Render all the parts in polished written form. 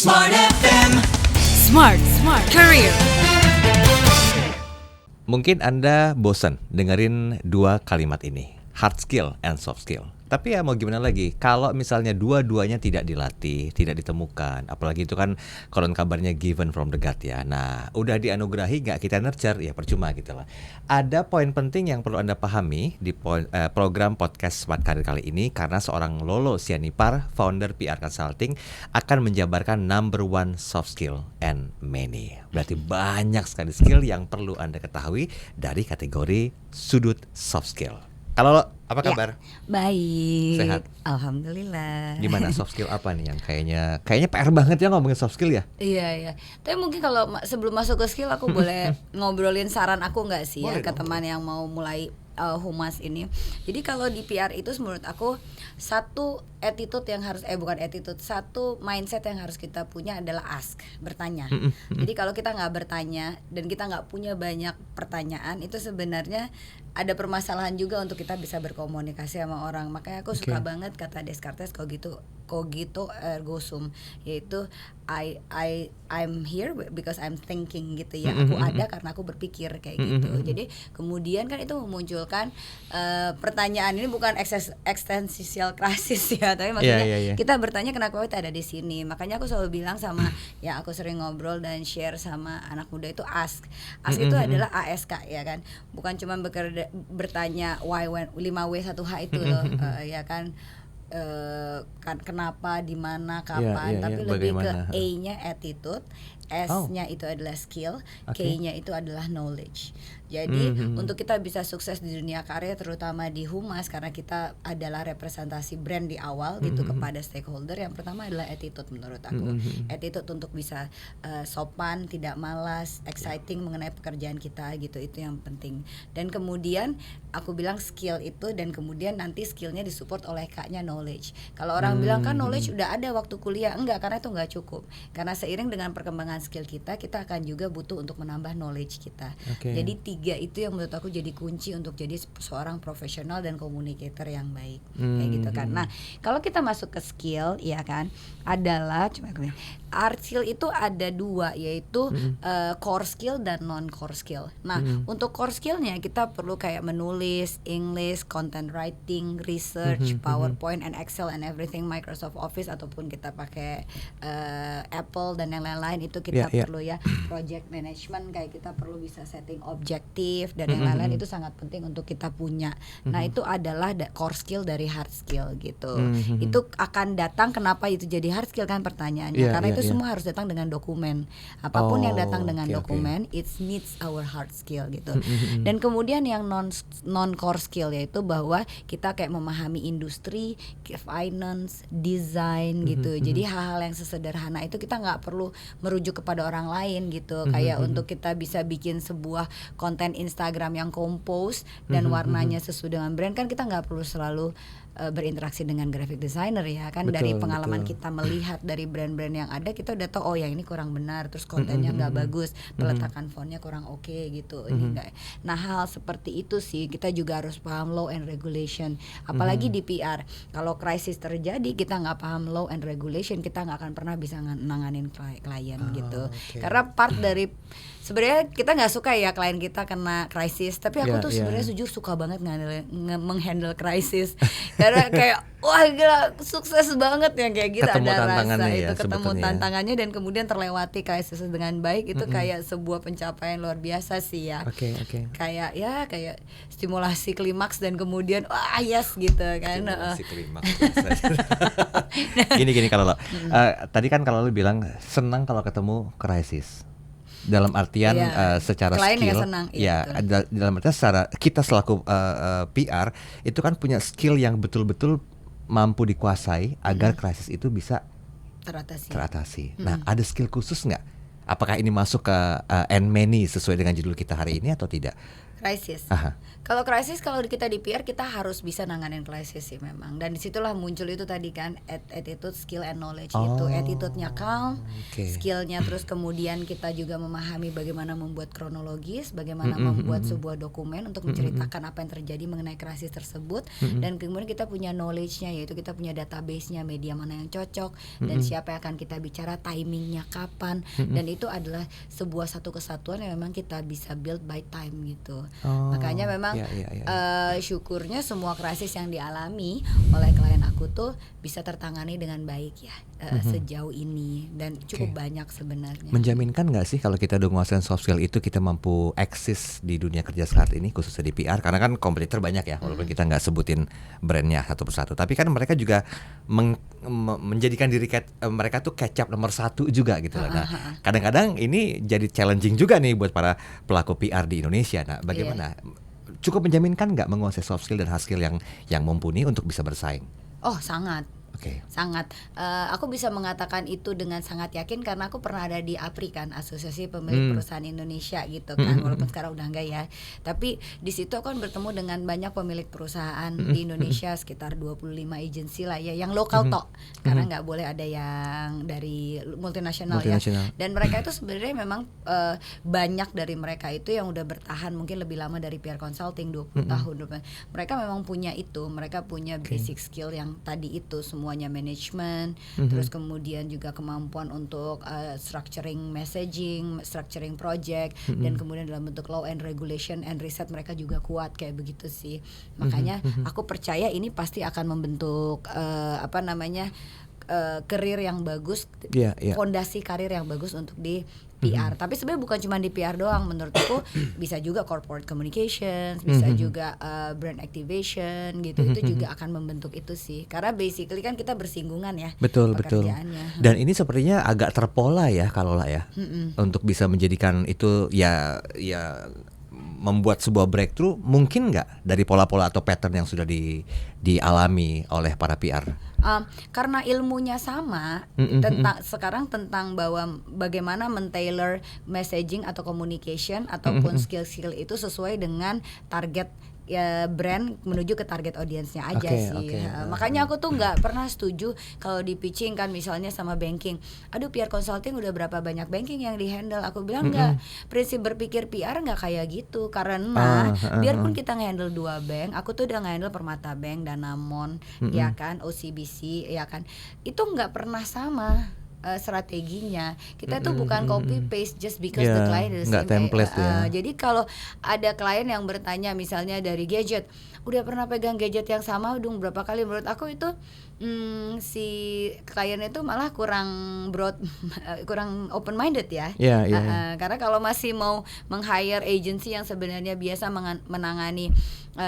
Smart FM. Smart Career. Mungkin Anda bosan dengerin dua kalimat ini, hard skill and soft skill. Tapi ya mau gimana lagi, kalau misalnya dua-duanya tidak dilatih, tidak ditemukan, apalagi itu kan konon kabarnya given from the God ya. Nah, udah dianugerahi nggak kita nurture, ya percuma gitu lah. Ada poin penting yang perlu Anda pahami di program podcast Smart Career kali ini, karena seorang Lolo Sianipar, founder PR Consulting, akan menjabarkan number one soft skill and many. Berarti banyak sekali skill yang perlu Anda ketahui dari kategori sudut soft skill. Kalau lo, apa kabar? Baik. Sehat? Alhamdulillah. Gimana soft skill apa nih yang kayaknya PR banget ya ngomongin soft skill ya? Iya. Tapi mungkin kalau sebelum masuk ke skill aku boleh ngobrolin saran aku nggak sih Boleh ya ke dong. teman yang mau mulai humas ini. Jadi kalau di PR itu menurut aku satu attitude yang harus satu mindset yang harus kita punya adalah ask, bertanya. Jadi kalau kita nggak bertanya dan kita nggak punya banyak pertanyaan, itu sebenarnya ada permasalahan juga untuk kita bisa berkomunikasi sama orang. Makanya aku suka banget kata Descartes, cogito ergo sum, yaitu I'm here because I'm thinking gitu ya. Aku ada karena aku berpikir kayak gitu. Jadi kemudian kan itu memunculkan pertanyaan, ini bukan existential crisis ya, tapi maksudnya kita bertanya kenapa kita ada di sini. Makanya aku selalu bilang sama ya, aku sering ngobrol dan share sama anak muda itu ask itu adalah ASK ya kan, bukan cuma bertanya why, when, 5W1H itu loh ya kan. Kan kenapa, di mana, kapan, tapi lebih bagaimana? ke A-nya attitude, S-nya itu adalah skill, K-nya itu adalah knowledge. Jadi untuk kita bisa sukses di dunia karya, terutama di humas, karena kita adalah representasi brand di awal gitu kepada stakeholder, yang pertama adalah attitude menurut aku. Attitude untuk bisa sopan, tidak malas, exciting mengenai pekerjaan kita gitu, itu yang penting. Dan kemudian aku bilang skill itu, dan kemudian nanti skillnya disupport oleh K-nya knowledge. Kalau orang bilang kan knowledge udah ada waktu kuliah, enggak, karena itu enggak cukup. Karena seiring dengan perkembangan skill kita akan juga butuh untuk menambah knowledge kita. Jadi 3 itu yang menurut aku jadi kunci untuk jadi seorang profesional dan communicator yang baik kayak gitu kan. Nah, kalau kita masuk ke skill ya kan, adalah art skill itu ada 2, yaitu core skill dan non core skill. Nah, untuk core skillnya kita perlu kayak menulis, English, content writing, research, PowerPoint and Excel and everything, Microsoft Office, ataupun kita pakai Apple dan yang lain-lain, itu kita perlu ya. Project management, kayak kita perlu bisa setting objektif dan yang lain-lain, itu sangat penting untuk kita punya. Nah, itu adalah core skill dari hard skill gitu. Itu akan datang, kenapa itu jadi hard skill kan pertanyaannya, karena itu semua harus datang dengan dokumen. Apapun yang datang dengan dokumen, it needs our hard skill gitu. Dan kemudian yang non core skill, yaitu bahwa kita kayak memahami industri, finance, design gitu. Jadi hal-hal yang sesederhana itu kita nggak perlu merujuk kepada orang lain gitu. Kayak untuk kita bisa bikin sebuah konten Instagram yang compose dan warnanya sesuai dengan brand, kan kita nggak perlu selalu berinteraksi dengan graphic designer ya kan. Dari pengalaman kita melihat dari brand-brand yang ada, kita udah tahu oh yang ini kurang benar, terus kontennya nggak bagus, peletakan fontnya kurang oke gitu. Ini enggak. Nah, hal seperti itu sih kita juga harus paham law and regulation. Apalagi di PR, kalau krisis terjadi kita nggak paham law and regulation, kita nggak akan pernah bisa nanganin klien gitu. Karena part dari sebenarnya kita nggak suka ya klien kita kena krisis, tapi aku tuh sebenarnya jujur suka banget menghandle krisis. Karena kayak wah gila, sukses banget yang kayak gitu, ketemu ada rasa ya, itu ketemu sebetulnya. tantangannya dan kemudian terlewati krisis dengan baik, itu kayak sebuah pencapaian luar biasa sih ya. Kayak stimulasi klimaks dan kemudian wah yes gitu kan. Stimulasi klimaks. Gini kalau lo tadi kan kalau lo bilang senang kalau ketemu krisis. Dalam artian secara klien skill senang, dalam artian secara kita selaku PR itu kan punya skill yang betul-betul mampu dikuasai agar krisis itu bisa teratasi. Nah, ada skill khusus nggak? Apakah ini masuk ke and many sesuai dengan judul kita hari ini atau tidak? Krisis. Aha. Kalau krisis, kalau kita di PR kita harus bisa nanganin krisis sih memang. Dan disitulah muncul itu tadi kan attitude, skill, and knowledge. Itu attitude-nya calm, skill-nya terus kemudian kita juga memahami bagaimana membuat kronologis, bagaimana membuat sebuah dokumen untuk menceritakan apa yang terjadi mengenai krisis tersebut. Dan kemudian kita punya knowledge-nya, yaitu kita punya database-nya, media mana yang cocok, dan siapa yang akan kita bicara, timingnya kapan. Dan itu adalah sebuah satu kesatuan yang memang kita bisa build by time gitu. Makanya memang syukurnya semua krisis yang dialami oleh klien aku tuh bisa tertangani dengan baik ya sejauh ini, dan cukup banyak sebenarnya. Menjaminkan nggak sih kalau kita udah menguasai soft skill itu kita mampu eksis di dunia kerja saat ini, khususnya di PR? Karena kan kompetitor banyak ya, walaupun kita nggak sebutin brandnya satu persatu, tapi kan mereka juga menjadikan diri mereka tuh catch up nomor 1 juga gitu lah. Nah, kadang-kadang ini jadi challenging juga nih buat para pelaku PR di Indonesia. Nah, bagaimana? Cukup menjaminkan nggak menguasai soft skill dan hard skill yang mumpuni untuk bisa bersaing? Oh, sangat. Okay. Sangat, aku bisa mengatakan itu dengan sangat yakin karena aku pernah ada di APRI kan, Asosiasi Pemilik Perusahaan Indonesia gitu kan, walaupun sekarang udah enggak ya. Tapi di situ aku kan bertemu dengan banyak pemilik perusahaan di Indonesia, sekitar 25 agensi lah ya, yang lokal tok, karena nggak boleh ada yang dari multinasional ya. Dan mereka itu sebenarnya memang banyak dari mereka itu yang udah bertahan mungkin lebih lama dari PR Consulting 20 tahun. Mereka memang punya itu, mereka punya basic skill yang tadi itu semuanya manajemen, terus kemudian juga kemampuan untuk structuring messaging, structuring project, dan kemudian dalam bentuk law and regulation and riset mereka juga kuat kayak begitu sih. Makanya aku percaya ini pasti akan membentuk karir yang bagus, fondasi karir yang bagus untuk di PR. Tapi sebenarnya bukan cuma di PR doang, menurut aku bisa juga corporate communications, bisa juga brand activation gitu. Itu juga akan membentuk itu sih. Karena basically kan kita bersinggungan ya. Betul. Dan ini sepertinya agak terpola ya kalau lah ya. Untuk bisa menjadikan itu ya membuat sebuah breakthrough, mungkin nggak dari pola-pola atau pattern yang sudah dialami oleh para PR? Karena ilmunya sama, sekarang tentang bahwa bagaimana men-tailor messaging atau communication ataupun skill-skill itu sesuai dengan target ya brand menuju ke target audiensnya aja sih. Makanya aku tuh nggak pernah setuju kalau di pitching kan misalnya sama banking. Aduh, PR consulting udah berapa banyak banking yang dihandle. Aku bilang nggak, prinsip berpikir PR nggak kayak gitu. Karena biarpun kita ngehandle 2 bank, aku tuh udah ngehandle Permata Bank, Danamon, ya kan, OCBC, ya kan. Itu nggak pernah sama strateginya. Kita tuh bukan copy paste just because the client is nggak template ya. Jadi kalau ada klien yang bertanya misalnya dari gadget, udah pernah pegang gadget yang sama dong berapa kali, menurut aku itu si klien itu malah kurang broad, kurang open minded ya. Karena kalau masih mau meng-hire agency yang sebenarnya biasa menangani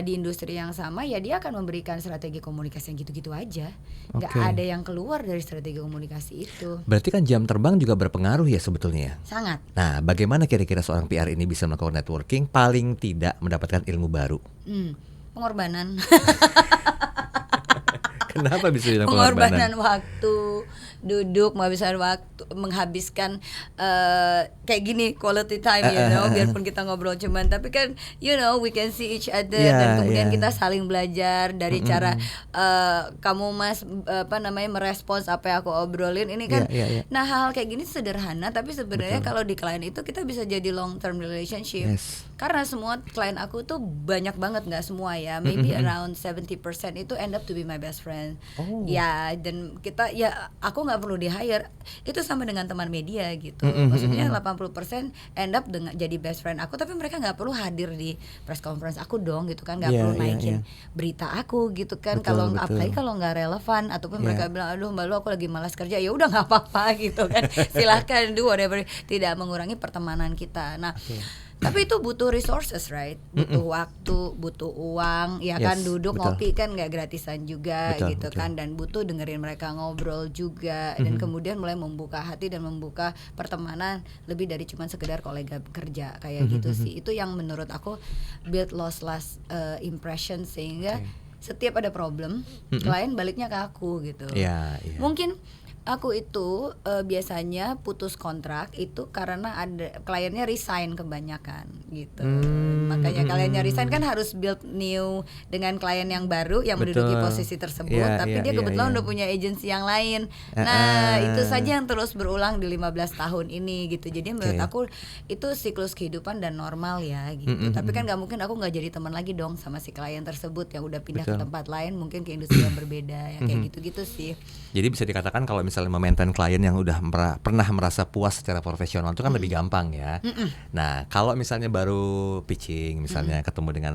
di industri yang sama, ya dia akan memberikan strategi komunikasi yang gitu-gitu aja. Nggak ada yang keluar dari strategi komunikasi itu. Berarti kan jam terbang juga berpengaruh ya sebetulnya. Sangat. Nah, bagaimana kira-kira seorang PR ini bisa melakukan networking paling tidak mendapatkan ilmu baru? Pengorbanan. Kenapa bisa bilang pengorbanan waktu, duduk menghabiskan kayak gini quality time, biarpun kita ngobrol cuman, tapi kan we can see each other, dan kemudian kita saling belajar dari cara kamu mas merespons apa yang aku obrolin ini kan. Nah, hal kayak gini sederhana, tapi sebenarnya kalau di klien itu kita bisa jadi long term relationship. Karena semua klien aku tuh banyak banget, nggak semua ya, maybe around 70% itu end up to be my best friend. Ya, dan kita aku nggak perlu di hire, itu sama dengan teman media gitu. Maksudnya 80% end up dengan jadi best friend aku, tapi mereka nggak perlu hadir di press conference aku dong gitu kan, nggak perlu naikin berita aku gitu kan. Kalau apalagi kalau nggak relevan, ataupun mereka bilang aduh Mbak Lu aku lagi malas kerja, ya udah nggak apa-apa gitu kan. Silahkan do whatever, tidak mengurangi pertemanan kita. Nah, tapi itu butuh resources, right? Butuh waktu, butuh uang, ya kan, duduk ngopi kan nggak gratisan juga kan, dan butuh dengerin mereka ngobrol juga, dan kemudian mulai membuka hati dan membuka pertemanan lebih dari cuma sekedar kolega kerja kayak gitu sih. Itu yang menurut aku build lossless impression, sehingga setiap ada problem klien baliknya ke aku gitu. Mungkin aku itu biasanya putus kontrak itu karena ada kliennya resign kebanyakan gitu. Makanya kliennya resign kan harus build new dengan klien yang baru yang menduduki Betul. posisi tersebut, Iya, tapi iya, dia iya, kebetulan iya. udah punya agensi yang lain. Nah, itu saja yang terus berulang di 15 tahun ini gitu. Jadi menurut aku itu siklus kehidupan dan normal ya gitu. Tapi kan nggak mungkin aku nggak jadi teman lagi dong sama si klien tersebut yang udah pindah ke Betul. tempat lain, mungkin ke industri yang berbeda ya kayak gitu-gitu sih. Jadi bisa dikatakan kalau misalnya memaintain klien yang udah pernah merasa puas secara profesional itu kan lebih gampang ya. Nah, kalau misalnya baru pitching, misalnya ketemu dengan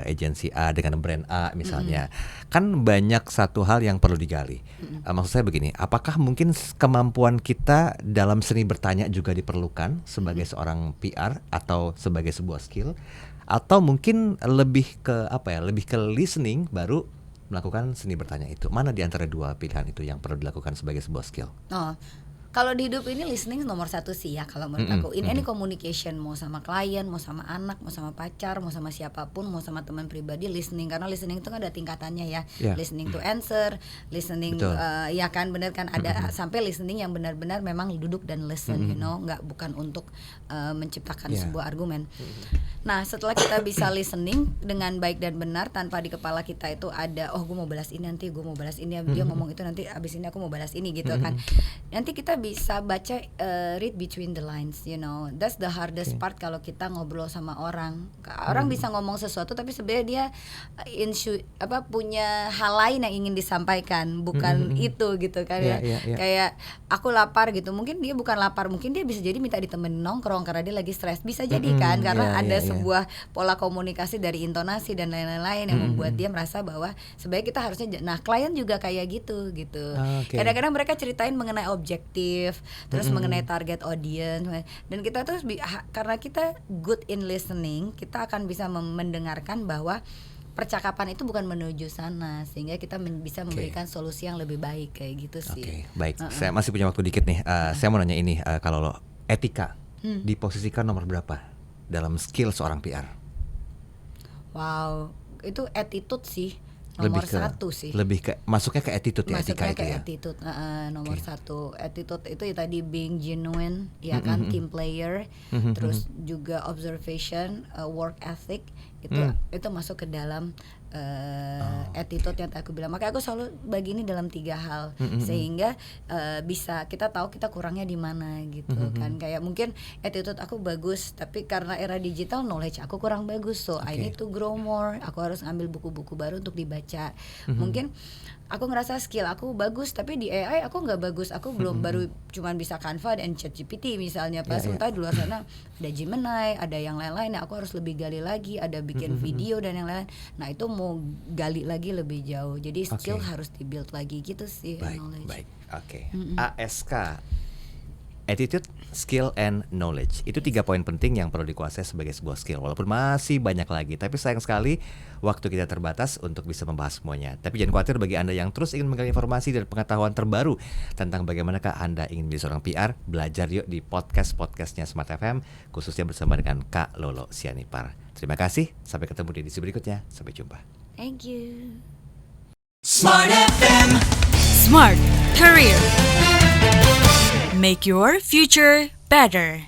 agensi A dengan brand A misalnya, kan banyak satu hal yang perlu digali. Maksud saya begini, apakah mungkin kemampuan kita dalam seni bertanya juga diperlukan sebagai seorang PR atau sebagai sebuah skill, atau mungkin lebih ke apa ya, lebih ke listening baru melakukan seni bertanya itu? Mana di antara dua pilihan itu yang perlu dilakukan sebagai sebuah skill? Oh, kalau di hidup ini listening nomor satu sih ya kalau menurut aku. In any communication, mau sama klien, mau sama anak, mau sama pacar, mau sama siapapun, mau sama teman pribadi, listening. Karena listening itu kan ada tingkatannya ya. Yeah. Listening to answer, listening ya kan benar kan ada sampai listening yang benar-benar memang duduk dan listen, you know, nggak bukan untuk menciptakan sebuah argumen. Nah, setelah kita bisa listening dengan baik dan benar tanpa di kepala kita itu ada gue mau balas ini nanti, gue mau balas ini, dia ngomong itu nanti abis ini aku mau balas ini gitu kan. Nanti kita bisa baca read between the lines, you know. That's the hardest part kalau kita ngobrol sama orang. Orang bisa ngomong sesuatu tapi sebenarnya dia punya hal lain yang ingin disampaikan, bukan itu gitu kan ya. Kayak aku lapar gitu. Mungkin dia bukan lapar, mungkin dia bisa jadi minta ditemenin nongkrong karena dia lagi stres. Bisa jadi kan karena ada sebuah pola komunikasi dari intonasi dan lain-lain yang membuat dia merasa bahwa sebenarnya kita harusnya klien juga kayak gitu. Kadang-kadang mereka ceritain mengenai objektif, terus mengenai target audience, dan kita terus karena kita good in listening, kita akan bisa mendengarkan bahwa percakapan itu bukan menuju sana, sehingga kita bisa memberikan solusi yang lebih baik kayak gitu sih. Baik. Saya masih punya waktu dikit nih. Saya mau nanya ini, kalau etika diposisikan nomor berapa dalam skill seorang PR? Wow, itu attitude sih. Nomor satu sih. Lebih ke masuknya ke attitude ya, etika itu ya. Attitude, nomor satu. Attitude itu ya tadi being genuine, ya kan, team player, terus juga observation, work ethic itu masuk ke dalam attitude yang aku bilang. Makanya aku selalu bagi ini dalam 3 hal sehingga bisa kita tahu kita kurangnya di mana gitu kan. Kayak mungkin attitude aku bagus tapi karena era digital knowledge aku kurang bagus, so I need to grow more. Aku harus ambil buku-buku baru untuk dibaca. Mungkin aku ngerasa skill aku bagus tapi di AI aku nggak bagus. Aku belum baru cuman bisa Canva dan ChatGPT misalnya. Pas sementara di luar sana ada Gemini, ada yang lain-lain. Aku harus lebih gali lagi, ada bikin video dan yang lain. Nah, itu mau gali lagi lebih jauh. Jadi skill harus di-build lagi gitu sih. Baik. ASK, attitude, skill, and knowledge. Itu 3 poin penting yang perlu dikuasai sebagai sebuah skill. Walaupun masih banyak lagi, tapi sayang sekali waktu kita terbatas untuk bisa membahas semuanya. Tapi jangan khawatir bagi Anda yang terus ingin menggali informasi dan pengetahuan terbaru tentang bagaimanakah Anda ingin menjadi seorang PR, belajar yuk di podcastnya Smart FM, khususnya bersama dengan Kak Lolo Sianipar. Terima kasih, sampai ketemu di edisi berikutnya. Sampai jumpa. Thank you. Smart FM. Smart Career. Make your future better.